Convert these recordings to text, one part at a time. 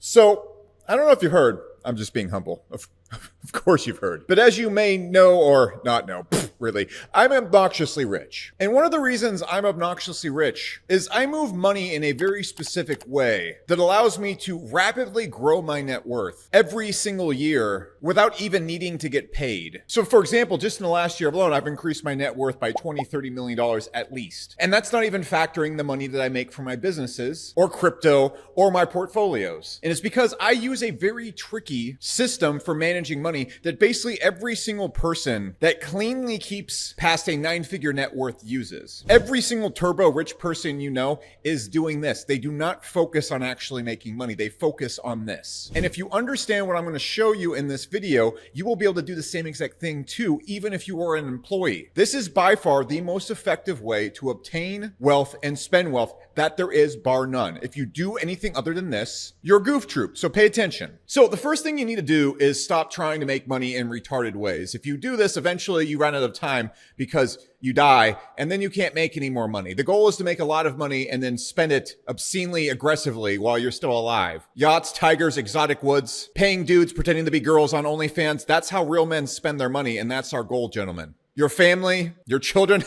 So, I don't know if you heard, I'm just being humble. Of course you've heard. But as you may know or not know, really, I'm obnoxiously rich. And one of the reasons I'm obnoxiously rich is I move money in a very specific way that allows me to rapidly grow my net worth every single year without even needing to get paid. So for example, just in the last year alone, I've increased my net worth by $20-30 million at least. And that's not even factoring the money that I make from my businesses or crypto or my portfolios. And it's because I use a very tricky system for managing money that basically every single person that cleanly keeps past a 9-figure net worth uses. Every single turbo rich person you know is doing this. They do not focus on actually making money. They focus on this. And if you understand what I'm going to show you in this video, you will be able to do the same exact thing too, even if you are an employee. This is by far the most effective way to obtain wealth and spend wealth that there is, bar none. If you do anything other than this, you're a goof troop. So pay attention. So the first thing you need to do is stop trying to make money in retarded ways. If you do this, eventually you run out of time because you die and then you can't make any more money. The goal is to make a lot of money and then spend it obscenely aggressively while you're still alive. Yachts, tigers, exotic woods, paying dudes, pretending to be girls on OnlyFans. That's how real men spend their money. And that's our goal, gentlemen. Your family, your children.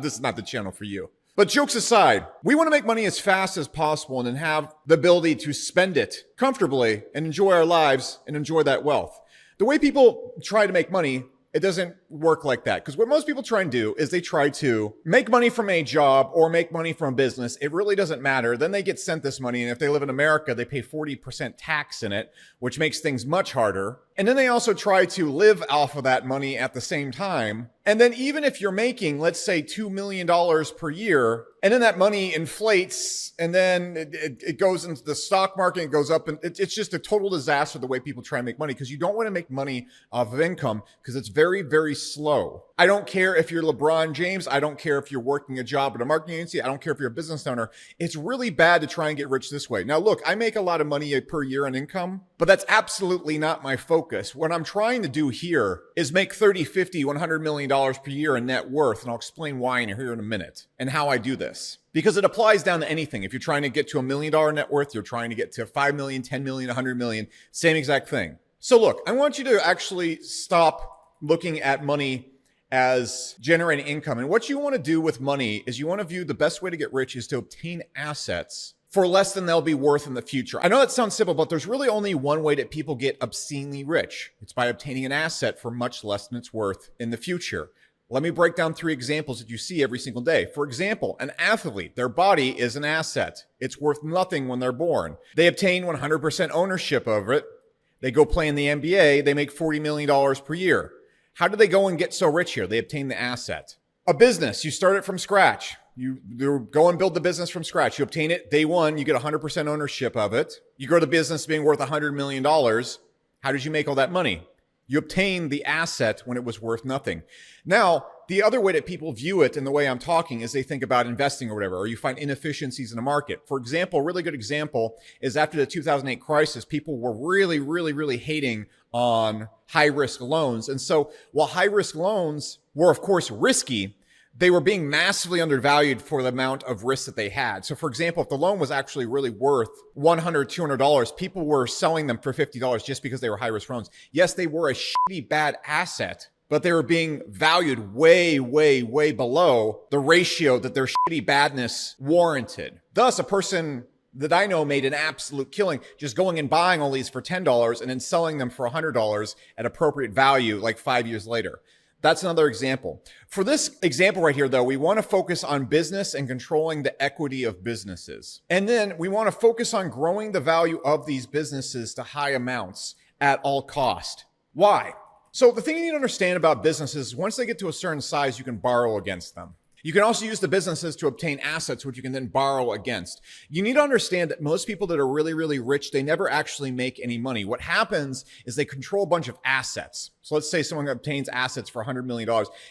This is not the channel for you. But jokes aside, we want to make money as fast as possible and then have the ability to spend it comfortably and enjoy our lives and enjoy that wealth. The way people try to make money, it doesn't work like that. Because what most people try and do is they try to make money from a job or make money from a business. It really doesn't matter. Then they get sent this money. And if they live in America, they pay 40% tax in it, which makes things much harder. And then they also try to live off of that money at the same time. And then even if you're making, let's say, $2 million per year, and then that money inflates, and then it goes into the stock market, it goes up, and it's just a total disaster the way people try and make money, because you don't want to make money off of income, because it's very, very slow. I don't care if you're LeBron James. I don't care if you're working a job at a marketing agency. I don't care if you're a business owner. It's really bad to try and get rich this way. Now, look, I make a lot of money per year in income, but that's absolutely not my focus. What I'm trying to do here is make 30, 50, $100 million per year in net worth. And I'll explain why here in a minute and how I do this. Because it applies down to anything. If you're trying to get to $1 million net worth, you're trying to get to 5 million, 10 million, 100 million, same exact thing. So look, I want you to actually stop looking at money as generating income. And what you want to do with money is you want to view the best way to get rich is to obtain assets for less than they'll be worth in the future. I know that sounds simple, but there's really only one way that people get obscenely rich. It's by obtaining an asset for much less than it's worth in the future. Let me break down 3 examples that you see every single day. For example, an athlete, their body is an asset. It's worth nothing when they're born. They obtain 100% ownership over it. They go play in the NBA. They make $40 million per year. How do they go and get so rich here? They obtain the asset. A business, you start it from scratch. You go and build the business from scratch. You obtain it day one. You get 100% ownership of it. You grow the business being worth $100 million. How did you make all that money? You obtained the asset when it was worth nothing. Now, the other way that people view it and the way I'm talking is they think about investing or whatever, or you find inefficiencies in the market. For example, a really good example is after the 2008 crisis, people were really hating on high-risk loans. And so while high-risk loans were, of course, risky, they were being massively undervalued for the amount of risk that they had. So for example, if the loan was actually really worth $100, $200, people were selling them for $50 just because they were high-risk loans. Yes, they were a shitty bad asset, but they were being valued way below the ratio that their shitty badness warranted. Thus, a person that I know made an absolute killing just going and buying all these for $10 and then selling them for $100 at appropriate value like 5 years later. That's another example. For this example right here, though, we want to focus on business and controlling the equity of businesses. And then we want to focus on growing the value of these businesses to high amounts at all cost. Why? So the thing you need to understand about businesses, once they get to a certain size, you can borrow against them. You can also use the businesses to obtain assets, which you can then borrow against. You need to understand that most people that are really rich, they never actually make any money. What happens is they control a bunch of assets. So let's say someone obtains assets for $100 million,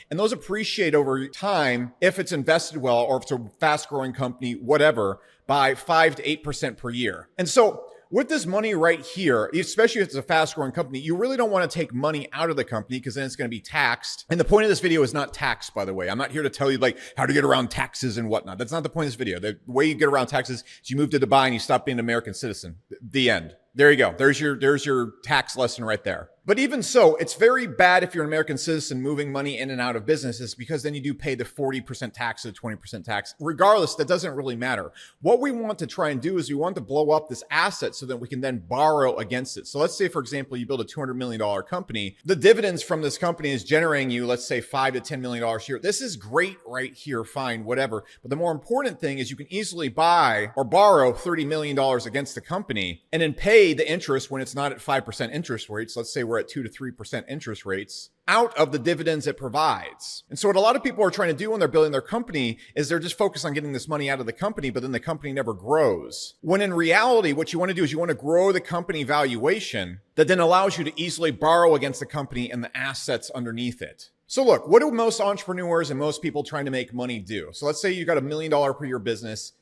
and those appreciate over time if it's invested well or if it's a fast-growing company, whatever, by 5 to 8% per year. And so with this money right here, especially if it's a fast growing company, you really don't want to take money out of the company because then it's going to be taxed. And the point of this video is not tax, by the way. I'm not here to tell you like how to get around taxes and whatnot. That's not the point of this video. The way you get around taxes is you move to Dubai and you stop being an American citizen. The end. There you go. There's your tax lesson right there. But even so, it's very bad if you're an American citizen moving money in and out of businesses because then you do pay the 40% tax or the 20% tax. Regardless, that doesn't really matter. What we want to try and do is we want to blow up this asset so that we can then borrow against it. So let's say, for example, you build a $200 million company. The dividends from this company is generating you, let's say, $5 to $10 million a year. This is great right here, fine, whatever. But the more important thing is you can easily buy or borrow $30 million against the company and then pay the interest when it's not at 5% interest rates. Let's say we're at 2 to 3% interest rates out of the dividends it provides. And so what a lot of people are trying to do when they're building their company is they're just focused on getting this money out of the company, but then the company never grows. When in reality, what you want to do is you want to grow the company valuation that then allows you to easily borrow against the company and the assets underneath it. So look, what do most entrepreneurs and most people trying to make money do? So let's say you got $1 million per year business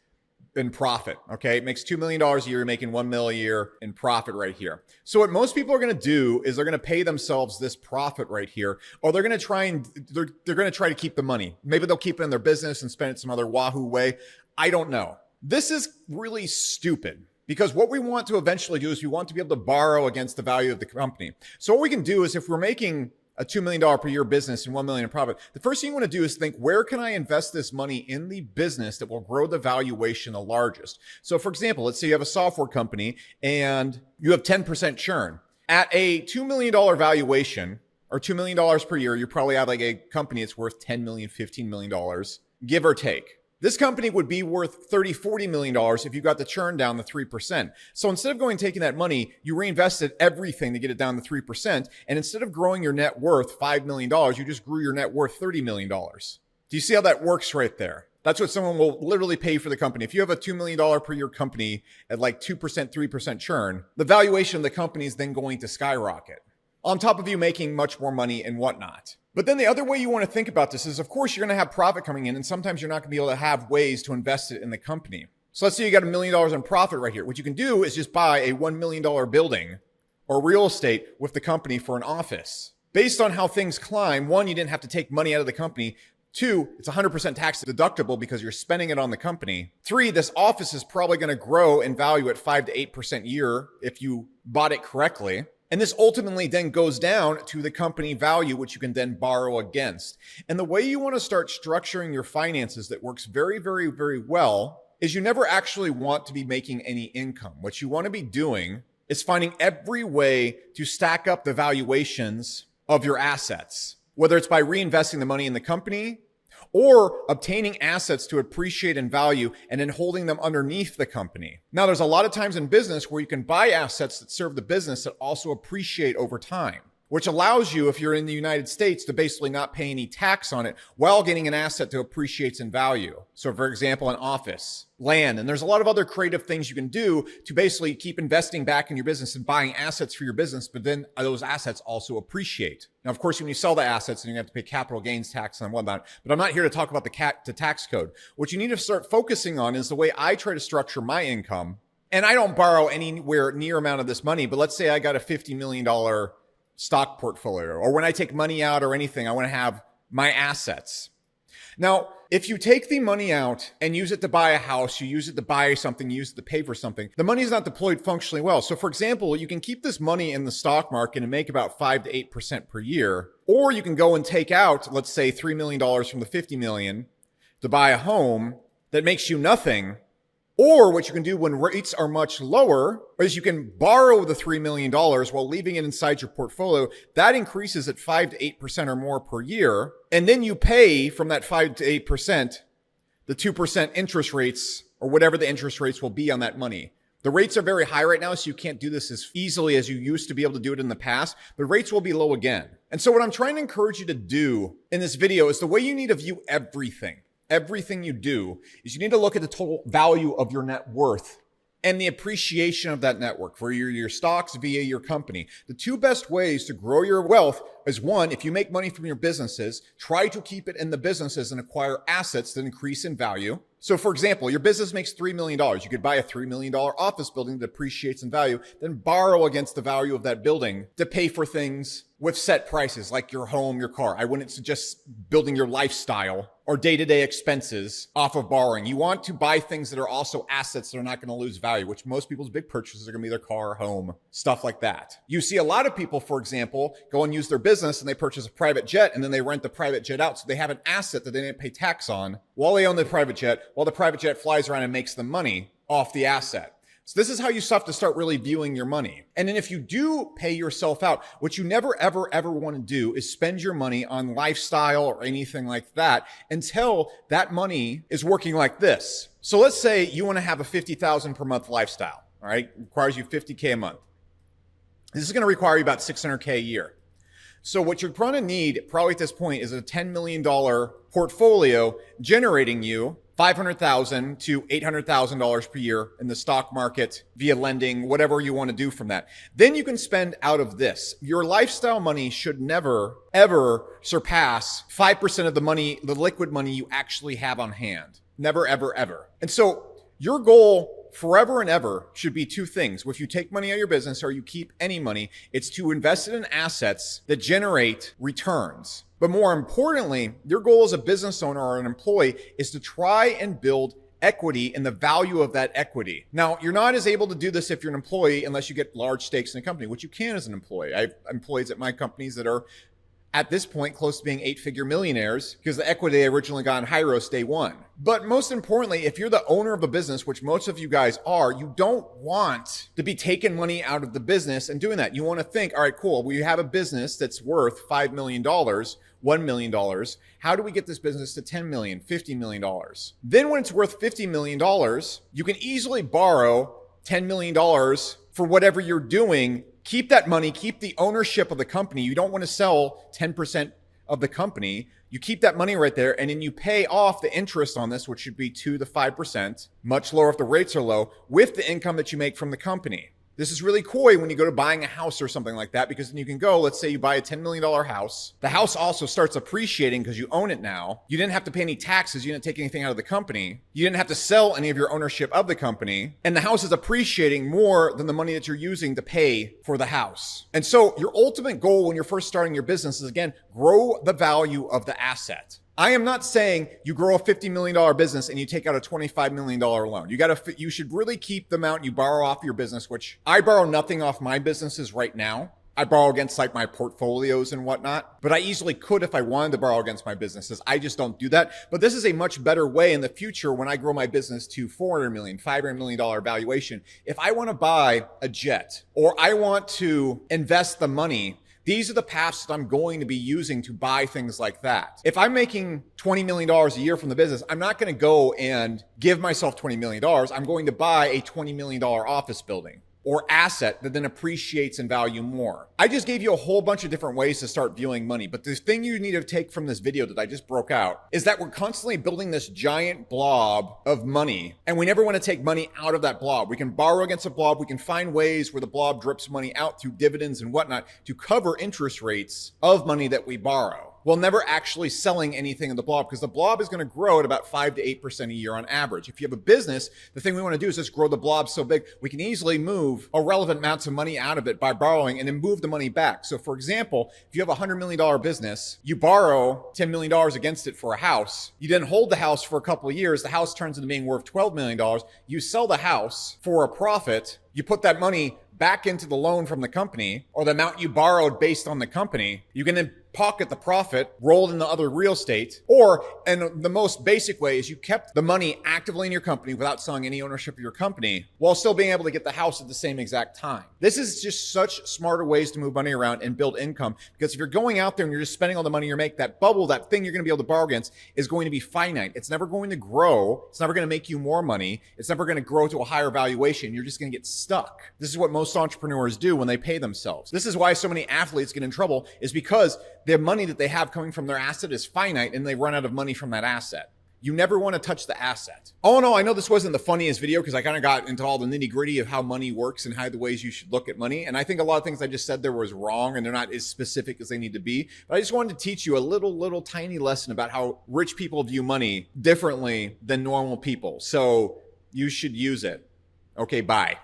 in profit. Okay. It makes $2 million a year, you're making $1 million a year in profit right here. So what most people are going to do is they're going to pay themselves this profit right here, or they're going to try and they're going to try to keep the money. Maybe they'll keep it in their business and spend it some other wahoo way. I don't know. This is really stupid. Because what we want to eventually do is we want to be able to borrow against the value of the company. So what we can do is if we're making a $2 million per year business and $1 million in profit, the first thing you want to do is think, where can I invest this money in the business that will grow the valuation the largest? So for example, let's say you have a software company and you have 10% churn. At a $2 million valuation or $2 million per year, you probably have like a company that's worth $10 million, $15 million, give or take. This company would be worth $30, $40 million if you got the churn down to 3%. So instead of going and taking that money, you reinvested everything to get it down to 3%. And instead of growing your net worth $5 million, you just grew your net worth $30 million. Do you see how that works right there? That's what someone will literally pay for the company. If you have a $2 million per year company at like 2%, 3% churn, the valuation of the company is then going to skyrocket on top of you making much more money and whatnot. But then the other way you want to think about this is, of course, you're going to have profit coming in, and sometimes you're not going to be able to have ways to invest it in the company. So let's say you got $1 million in profit right here. What you can do is just buy a $1 million building or real estate with the company for an office. Based on how things climb, one, you didn't have to take money out of the company. Two, it's 100% tax deductible because you're spending it on the company. Three, this office is probably going to grow in value at 5 to 8% a year if you bought it correctly. And this ultimately then goes down to the company value, which you can then borrow against. And the way you want to start structuring your finances that works very, very, very well is you never actually want to be making any income. What you want to be doing is finding every way to stack up the valuations of your assets, whether it's by reinvesting the money in the company or obtaining assets to appreciate in value and then holding them underneath the company. Now, there's a lot of times in business where you can buy assets that serve the business that also appreciate over time, which allows you, if you're in the United States, to basically not pay any tax on it while getting an asset that appreciates in value. So for example, an office, land, and there's a lot of other creative things you can do to basically keep investing back in your business and buying assets for your business, but then those assets also appreciate. Now, of course, when you sell the assets, then you have to pay capital gains tax and whatnot, but I'm not here to talk about the tax code. What you need to start focusing on is the way I try to structure my income. And I don't borrow anywhere near amount of this money, but let's say I got a $50 million stock portfolio, or when I take money out or anything, I want to have my assets. Now, if you take the money out and use it to buy a house, you use it to buy something, you use it to pay for something, the money is not deployed functionally well. So for example, you can keep this money in the stock market and make about 5 to 8% per year, or you can go and take out, let's say $3 million from the 50 million to buy a home that makes you nothing. Or what you can do when rates are much lower is you can borrow the $3 million while leaving it inside your portfolio. That increases at 5 to 8% or more per year. And then you pay from that 5 to 8%, the 2% interest rates or whatever the interest rates will be on that money. The rates are very high right now, so you can't do this as easily as you used to be able to do it in the past, but rates will be low again. And so what I'm trying to encourage you to do in this video is the way you need to view everything you do is you need to look at the total value of your net worth and the appreciation of that network for your stocks via your company. The two best ways to grow your wealth is one, if you make money from your businesses, try to keep it in the businesses and acquire assets that increase in value. So for example, your business makes $3 million. You could buy a $3 million office building that appreciates in value, then borrow against the value of that building to pay for things with set prices like your home, your car. I wouldn't suggest building your lifestyle or day-to-day expenses off of borrowing. You want to buy things that are also assets that are not going to lose value, which most people's big purchases are going to be their car, home, stuff like that. You see a lot of people, for example, go and use their business and they purchase a private jet and then they rent the private jet out. So they have an asset that they didn't pay tax on while they own the private jet, while the private jet flies around and makes them money off the asset. So this is how you have to start really viewing your money. And then if you do pay yourself out, what you never, ever, ever want to do is spend your money on lifestyle or anything like that until that money is working like this. So let's say you want to have a $50,000 per month lifestyle, all right? It requires you $50K a month. This is going to require you about $600K a year. So what you're going to need probably at this point is a $10 million portfolio generating you $500,000 to $800,000 per year in the stock market via lending, whatever you want to do from that. Then you can spend out of this. Your lifestyle money should never, ever surpass 5% of the money, the liquid money you actually have on hand. Never, ever, ever. And so your goal forever and ever should be two things. If you take money out of your business or you keep any money, it's to invest it in assets that generate returns. But more importantly, your goal as a business owner or an employee is to try and build equity in the value of that equity. Now, you're not as able to do this if you're an employee unless you get large stakes in a company, which you can as an employee. I have employees at my companies that are at this point close to being 8-figure millionaires because the equity they originally got in Hyros day one. But most importantly, if you're the owner of a business, which most of you guys are, you don't want to be taking money out of the business and doing that. You want to think, all right, cool. We have a business that's worth $5 million, $1 million. How do we get this business to $10 million, $50 million? Then when it's worth $50 million, you can easily borrow $10 million for whatever you're doing. Keep that money, keep the ownership of the company. You don't want to sell 10% of the company. You keep that money right there and then you pay off the interest on this, which should be 2 to 5%, much lower if the rates are low, with the income that you make from the company. This is really coy when you go to buying a house or something like that, because then you can go, let's say you buy a $10 million house. The house also starts appreciating because you own it now. You didn't have to pay any taxes. You didn't take anything out of the company. You didn't have to sell any of your ownership of the company. And the house is appreciating more than the money that you're using to pay for the house. And so your ultimate goal when you're first starting your business is, again, grow the value of the asset. I am not saying you grow a $50 million business and you take out a $25 million loan. You should really keep the amount you borrow off your business, which I borrow nothing off my businesses right now. I borrow against like my portfolios and whatnot, but I easily could if I wanted to borrow against my businesses. I just don't do that. But this is a much better way in the future when I grow my business to $400 million, $500 million valuation. If I want to buy a jet or I want to invest the money, these are the paths that I'm going to be using to buy things like that. If I'm making $20 million a year from the business, I'm not going to go and give myself $20 million. I'm going to buy a $20 million office building or asset that then appreciates in value more. I just gave you a whole bunch of different ways to start viewing money. But the thing you need to take from this video that I just broke out is that we're constantly building this giant blob of money, and we never want to take money out of that blob. We can borrow against a blob. We can find ways where the blob drips money out through dividends and whatnot to cover interest rates of money that we borrow. While never actually selling anything in the blob, because the blob is going to grow at about 5 to 8% a year on average. If you have a business, the thing we want to do is just grow the blob so big we can easily move irrelevant amounts of money out of it by borrowing and then move the money back. So for example, if you have a $100 million business, you borrow $10 million against it for a house. You then hold the house for a couple of years. The house turns into being worth $12 million. You sell the house for a profit. You put that money back into the loan from the company or the amount you borrowed based on the company. You can then pocket the profit, roll it into other real estate, and the most basic way is you kept the money actively in your company without selling any ownership of your company while still being able to get the house at the same exact time. This is just such smarter ways to move money around and build income, because if you're going out there and you're just spending all the money you make, that bubble, that thing you're going to be able to borrow against is going to be finite. It's never going to grow. It's never going to make you more money. It's never going to grow to a higher valuation. You're just going to get stuck. This is what most entrepreneurs do when they pay themselves. This is why so many athletes get in trouble, is because their money that they have coming from their asset is finite and they run out of money from that asset. You never want to touch the asset. All in all, I know this wasn't the funniest video because I kind of got into all the nitty gritty of how money works and how the ways you should look at money. And I think a lot of things I just said there was wrong and they're not as specific as they need to be. But I just wanted to teach you a little tiny lesson about how rich people view money differently than normal people. So you should use it. Okay, bye.